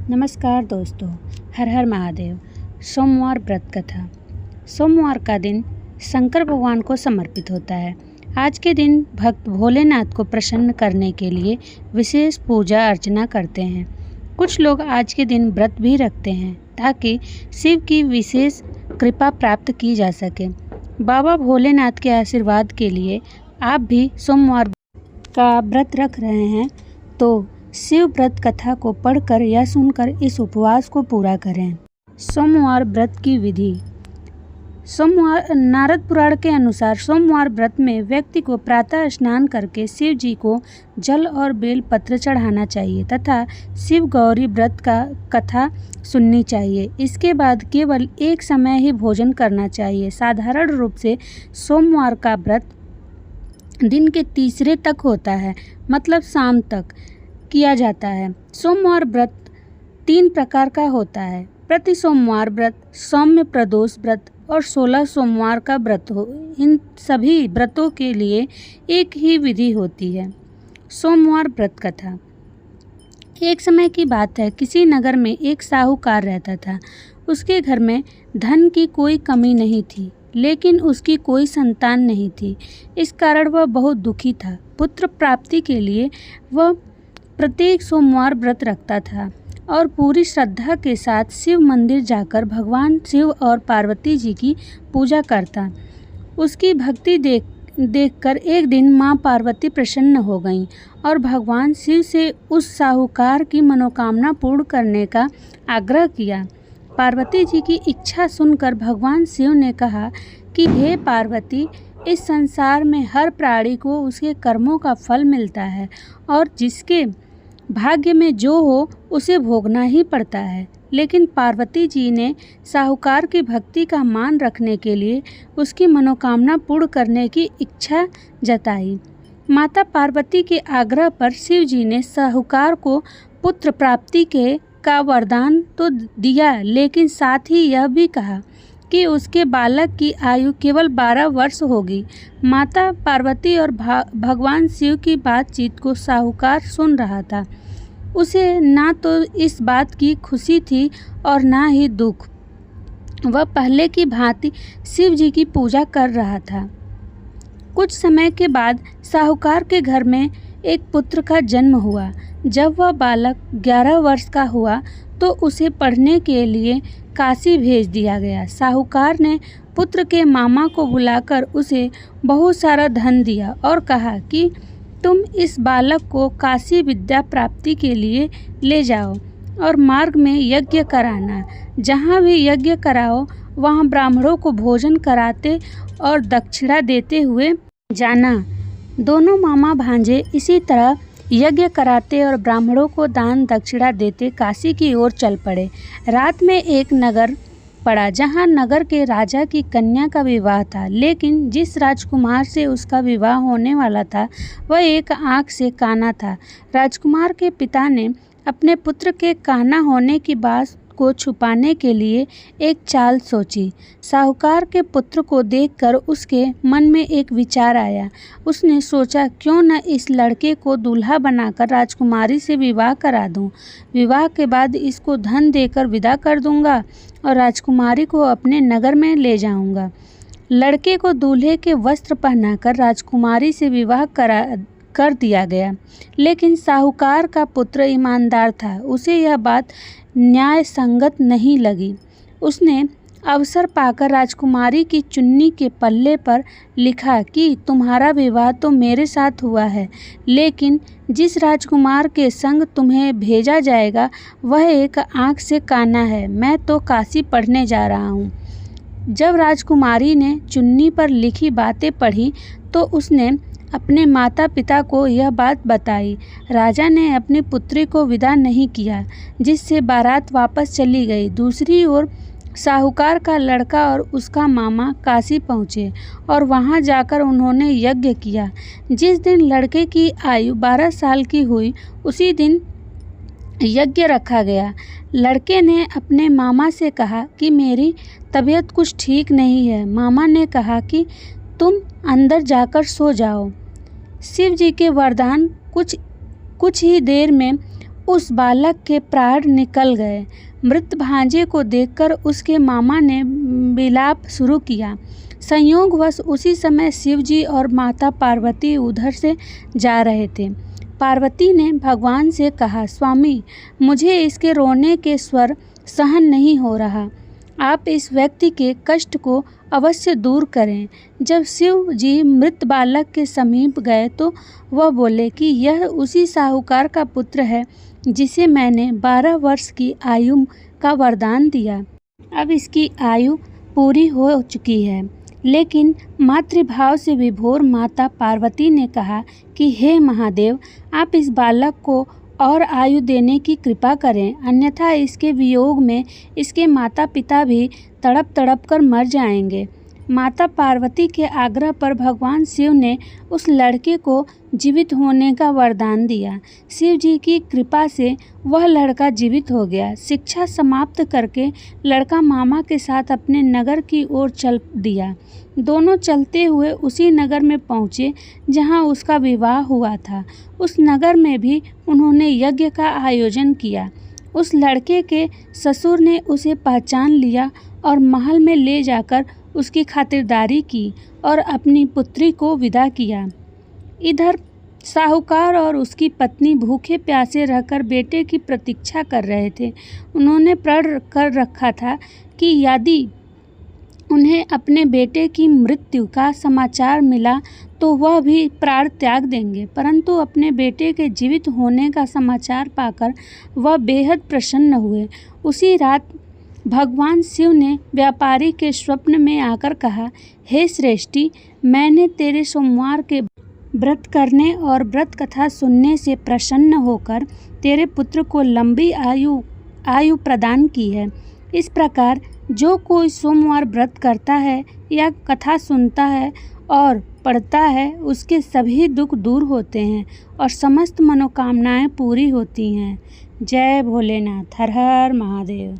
नमस्कार दोस्तों, हर हर महादेव। सोमवार व्रत कथा। सोमवार का दिन शंकर भगवान को समर्पित होता है। आज के दिन भक्त भोलेनाथ को प्रसन्न करने के लिए विशेष पूजा अर्चना करते हैं। कुछ लोग आज के दिन व्रत भी रखते हैं ताकि शिव की विशेष कृपा प्राप्त की जा सके। बाबा भोलेनाथ के आशीर्वाद के लिए आप भी सोमवार का व्रत रख रहे हैं तो शिव व्रत कथा को पढ़कर या सुनकर इस उपवास को पूरा करें। सोमवार व्रत की विधि। सोमवार नारद पुराण के अनुसार सोमवार व्रत में व्यक्ति को प्रातः स्नान करके शिव जी को जल और बेल पत्र चढ़ाना चाहिए तथा शिव गौरी व्रत का कथा सुननी चाहिए। इसके बाद केवल एक समय ही भोजन करना चाहिए। साधारण रूप से सोमवार का व्रत दिन के तीसरे तक होता है, मतलब शाम तक किया जाता है। सोमवार व्रत 3 प्रकार का होता है: प्रति सोमवार व्रत, सौम्य प्रदोष व्रत और 16 सोमवार का व्रत हो। इन सभी व्रतों के लिए एक ही विधि होती है। सोमवार व्रत कथा। एक समय की बात है, किसी नगर में एक साहूकार रहता था। उसके घर में धन की कोई कमी नहीं थी, लेकिन उसकी कोई संतान नहीं थी। इस कारण वह बहुत दुखी था। पुत्र प्राप्ति के लिए वह प्रत्येक सोमवार व्रत रखता था और पूरी श्रद्धा के साथ शिव मंदिर जाकर भगवान शिव और पार्वती जी की पूजा करता। उसकी भक्ति देखकर एक दिन माँ पार्वती प्रसन्न हो गईं और भगवान शिव से उस साहूकार की मनोकामना पूर्ण करने का आग्रह किया। पार्वती जी की इच्छा सुनकर भगवान शिव ने कहा कि हे पार्वती, इस संसार में हर प्राणी को उसके कर्मों का फल मिलता है और जिसके भाग्य में जो हो उसे भोगना ही पड़ता है। लेकिन पार्वती जी ने साहूकार की भक्ति का मान रखने के लिए उसकी मनोकामना पूर्ण करने की इच्छा जताई। माता पार्वती के आग्रह पर शिव जी ने साहूकार को पुत्र प्राप्ति का वरदान तो दिया, लेकिन साथ ही यह भी कहा कि उसके बालक की आयु केवल 12 वर्ष होगी। माता पार्वती और भगवान शिव की बातचीत को साहूकार सुन रहा था। उसे ना तो इस बात की खुशी थी और ना ही दुख। वह पहले की भांति शिव जी की पूजा कर रहा था। कुछ समय के बाद साहूकार के घर में एक पुत्र का जन्म हुआ। जब वह बालक 11 वर्ष का हुआ तो उसे पढ़ने के लिए काशी भेज दिया गया। साहूकार ने पुत्र के मामा को बुलाकर उसे बहुत सारा धन दिया और कहा कि तुम इस बालक को काशी विद्या प्राप्ति के लिए ले जाओ और मार्ग में यज्ञ कराना। जहाँ भी यज्ञ कराओ वहाँ ब्राह्मणों को भोजन कराते और दक्षिणा देते हुए जाना। दोनों मामा भांजे इसी तरह यज्ञ कराते और ब्राह्मणों को दान दक्षिणा देते काशी की ओर चल पड़े। रात में एक नगर पड़ा जहाँ नगर के राजा की कन्या का विवाह था, लेकिन जिस राजकुमार से उसका विवाह होने वाला था वह एक आँख से काना था। राजकुमार के पिता ने अपने पुत्र के काना होने की बात को छुपाने के लिए एक चाल सोची। साहूकार के पुत्र को देखकर उसके मन में एक विचार आया। उसने सोचा, क्यों न इस लड़के को दूल्हा बनाकर राजकुमारी से विवाह करा दूं। विवाह के बाद इसको धन देकर विदा कर दूंगा और राजकुमारी को अपने नगर में ले जाऊंगा। लड़के को दूल्हे के वस्त्र पहनाकर राजकुमारी से विवाह कर दिया गया। लेकिन साहूकार का पुत्र ईमानदार था। उसे यह बात न्याय संगत नहीं लगी। उसने अवसर पाकर राजकुमारी की चुन्नी के पल्ले पर लिखा कि तुम्हारा विवाह तो मेरे साथ हुआ है, लेकिन जिस राजकुमार के संग तुम्हें भेजा जाएगा वह एक आँख से काना है। मैं तो काशी पढ़ने जा रहा हूँ। जब राजकुमारी ने चुन्नी पर लिखी बातें पढ़ी तो उसने अपने माता पिता को यह बात बताई। राजा ने अपनी पुत्री को विदा नहीं किया, जिससे बारात वापस चली गई। दूसरी ओर साहूकार का लड़का और उसका मामा काशी पहुँचे और वहाँ जाकर उन्होंने यज्ञ किया। जिस दिन लड़के की आयु 12 साल की हुई उसी दिन यज्ञ रखा गया। लड़के ने अपने मामा से कहा कि मेरी तबीयत कुछ ठीक नहीं है। मामा ने कहा कि तुम अंदर जाकर सो जाओ। शिव जी के वरदान कुछ ही देर में उस बालक के प्राण निकल गए। मृत भांजे को देखकर उसके मामा ने विलाप शुरू किया। संयोगवश उसी समय शिवजी और माता पार्वती उधर से जा रहे थे। पार्वती ने भगवान से कहा, स्वामी, मुझे इसके रोने के स्वर सहन नहीं हो रहा। आप इस व्यक्ति के कष्ट को अवश्य दूर करें। जब शिव जी मृत बालक के समीप गए तो वह बोले कि यह उसी साहूकार का पुत्र है जिसे मैंने 12 वर्ष की आयु का वरदान दिया। अब इसकी आयु पूरी हो चुकी है। लेकिन मातृभाव से विभोर माता पार्वती ने कहा कि हे महादेव, आप इस बालक को और आयु देने की कृपा करें, अन्यथा इसके वियोग में इसके माता पिता भी तड़प तड़प कर मर जाएंगे। माता पार्वती के आग्रह पर भगवान शिव ने उस लड़के को जीवित होने का वरदान दिया। शिव जी की कृपा से वह लड़का जीवित हो गया। शिक्षा समाप्त करके लड़का मामा के साथ अपने नगर की ओर चल दिया। दोनों चलते हुए उसी नगर में पहुँचे जहाँ उसका विवाह हुआ था। उस नगर में भी उन्होंने यज्ञ का आयोजन किया। उस लड़के के ससुर ने उसे पहचान लिया और महल में ले जाकर उसकी खातिरदारी की और अपनी पुत्री को विदा किया। इधर साहूकार और उसकी पत्नी भूखे प्यासे रहकर बेटे की प्रतीक्षा कर रहे थे। उन्होंने प्रण कर रखा था कि यदि उन्हें अपने बेटे की मृत्यु का समाचार मिला तो वह भी प्राण त्याग देंगे, परंतु अपने बेटे के जीवित होने का समाचार पाकर वह बेहद प्रसन्न हुए। उसी रात भगवान शिव ने व्यापारी के स्वप्न में आकर कहा, हे श्रेष्ठी, मैंने तेरे सोमवार के व्रत करने और व्रत कथा सुनने से प्रसन्न होकर तेरे पुत्र को लंबी आयु प्रदान की है। इस प्रकार जो कोई सोमवार व्रत करता है या कथा सुनता है और पढ़ता है, उसके सभी दुख दूर होते हैं और समस्त मनोकामनाएं पूरी होती हैं। जय भोलेनाथ। हर हर महादेव।